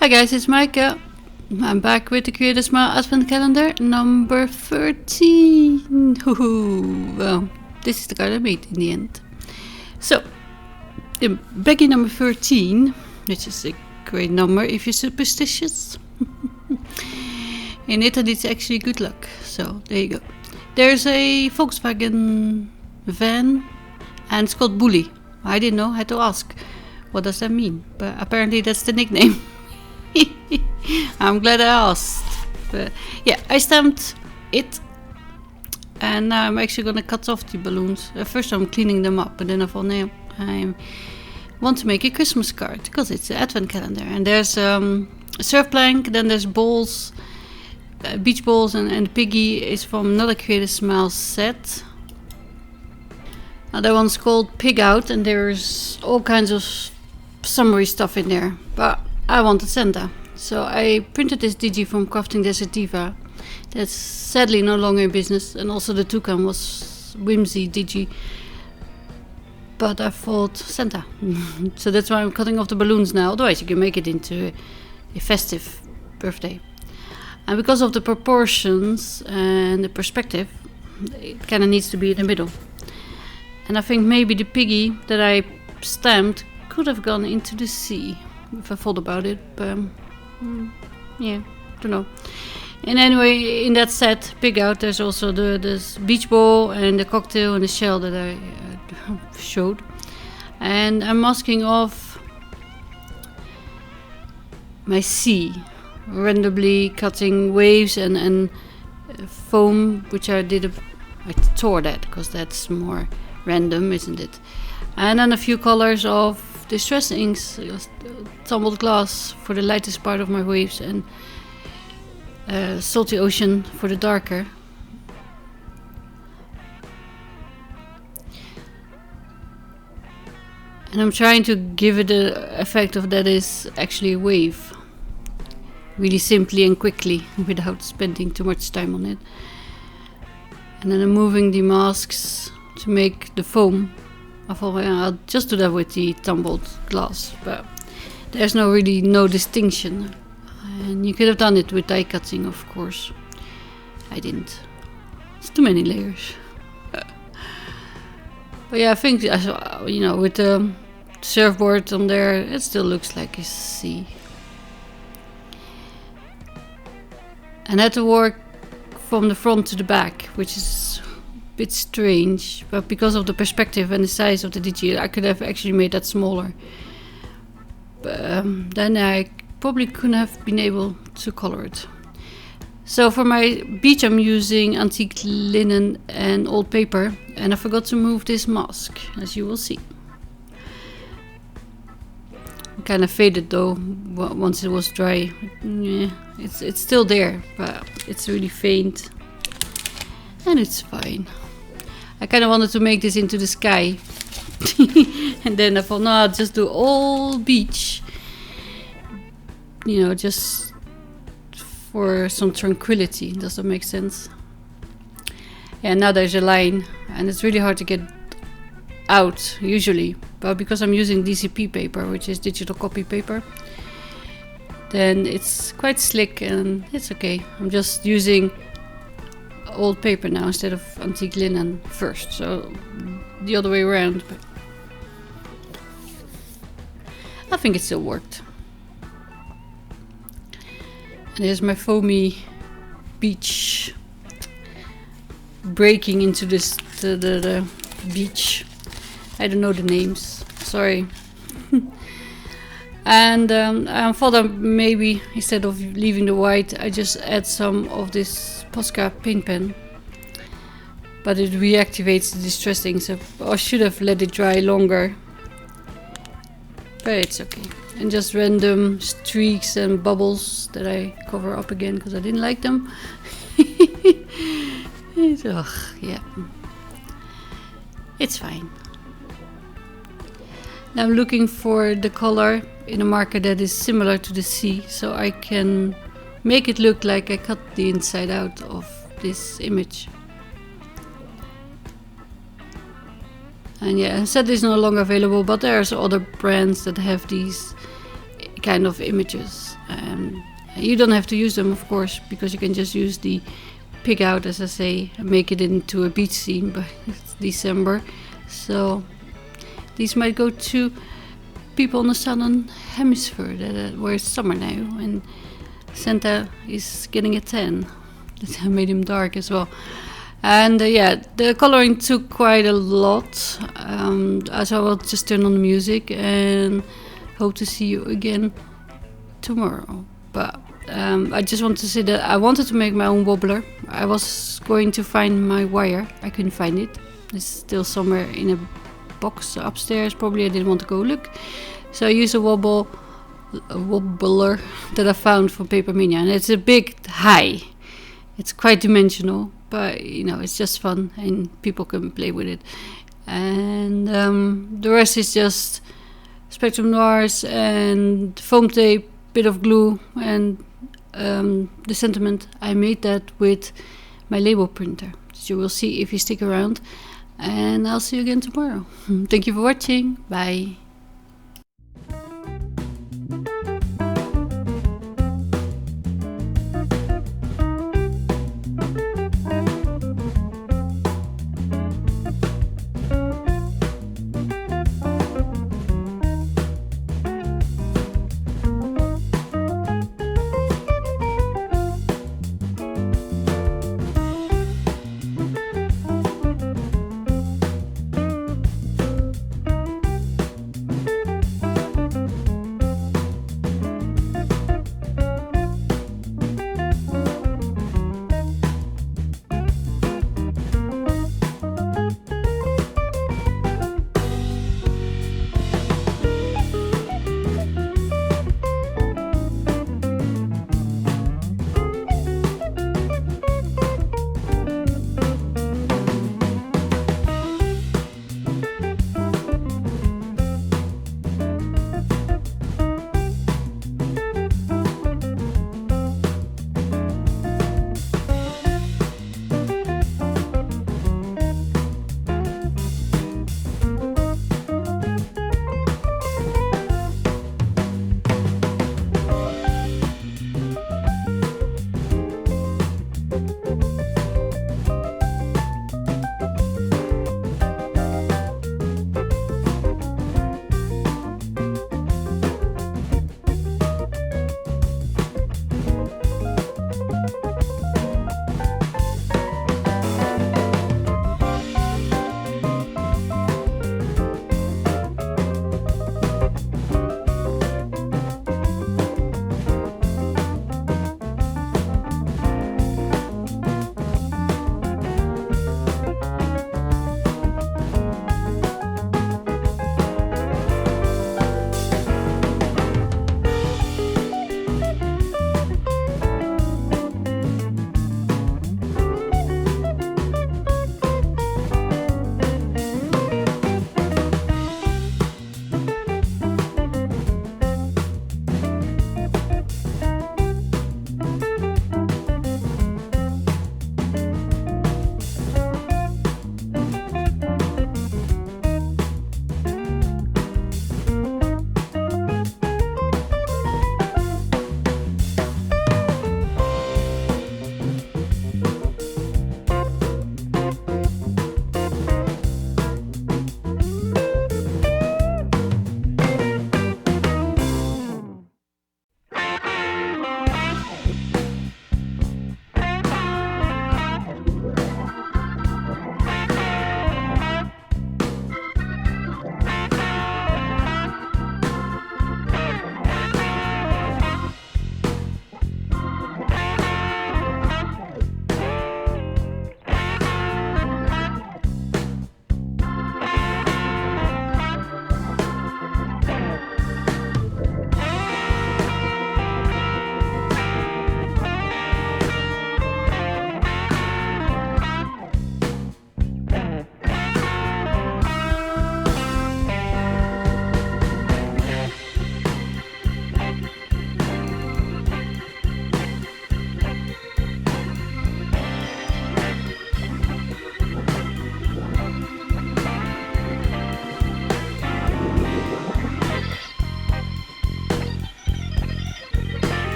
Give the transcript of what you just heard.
Hi guys, it's Maaike. I'm back with the Creator Smile Advent Calendar number 13. Well, this is the card I made in the end. So, the baggie number 13, which is a great number if you're superstitious. In Italy it's actually good luck, so there you go. There's a Volkswagen van and it's called Bully. I didn't know, I had to ask. What does that mean? But apparently that's the nickname. I'm glad I asked. But yeah, I stamped it. And now I'm actually gonna cut off the balloons. First I'm cleaning them up, but then I thought, no, I want to make a Christmas card because it's an advent calendar. And there's a surf plank, then there's balls, beach balls, and piggy is from another Creator Smile set. That one's called Pig Out, and there's all kinds of summery stuff in there. But I wanted Santa, so I printed this digi from Crafting Desert Diva. That's sadly no longer in business, and also the toucan was whimsy digi. But I thought Santa, so that's why I'm cutting off the balloons now. Otherwise, you can make it into a festive birthday. And because of the proportions and the perspective, it kind of needs to be in the middle. And I think maybe the piggy that I stamped could have gone into the sea if I thought about it, but yeah, don't know. And anyway, in that set, Pig Out, there's also this beach ball and the cocktail and the shell that I showed. And I'm masking off my sea, randomly cutting waves and foam, which I tore that because that's more random, isn't it? And then a few colors of Distress inks, tumbled glass for the lightest part of my waves, and salty ocean for the darker. And I'm trying to give it the effect of that is actually a wave, really simply and quickly without spending too much time on it. And then I'm moving the masks to make the foam. I thought, well, I'll just do that with the tumbled glass, but there's no distinction. And you could have done it with die cutting, of course. I didn't. It's too many layers. But yeah, I think, with the surfboard on there, it still looks like a sea. And I had to work from the front to the back, which is bit strange, but because of the perspective and the size of the digi, I could have actually made that smaller. But then I probably couldn't have been able to color it. So for my beach I'm using antique linen and old paper, and I forgot to move this mask, as you will see. It kind of faded though once it was dry. Yeah, it's still there, but it's really faint, and it's fine. I kind of wanted to make this into the sky. And then I thought, no, I'll just do all beach. Just for some tranquility. Does that make sense? Yeah, now there's a line. And it's really hard to get out, usually. But because I'm using DCP paper, which is digital copy paper, then it's quite slick and it's okay. I'm just using old paper now instead of antique linen first, so the other way around, but I think it still worked. And here's my foamy beach breaking into the beach. I don't know the names, sorry. And I thought that maybe instead of leaving the white, I just add some of this Posca paint pen, but it reactivates the distress ink, so I should have let it dry longer, but it's okay. And just random streaks and bubbles that I cover up again because I didn't like them. Yeah, it's fine. Now I'm looking for the color in a marker that is similar to the sea, so I can make it look like I cut the inside out of this image. And yeah, I said it's no longer available, but there's other brands that have these kind of images. You don't have to use them, of course, because you can just use the pick out, as I say, and make it into a beach scene, but it's December. So these might go to people in the southern hemisphere where it's summer now, and Santa is getting a tan. That made him dark as well. And yeah, the coloring took quite a lot. So I will just turn on the music and hope to see you again tomorrow. But I just want to say that I wanted to make my own wobbler. I was going to find my wire. I couldn't find it. It's still somewhere in a box upstairs. Probably I didn't want to go look. So I used a wobbler that I found from Paper Mania. And it's a big high. It's quite dimensional. But, you know, it's just fun and people can play with it. And the rest is just Spectrum Noirs and foam tape, bit of glue, and the sentiment. I made that with my label printer. So you will see if you stick around. And I'll see you again tomorrow. Thank you for watching. Bye.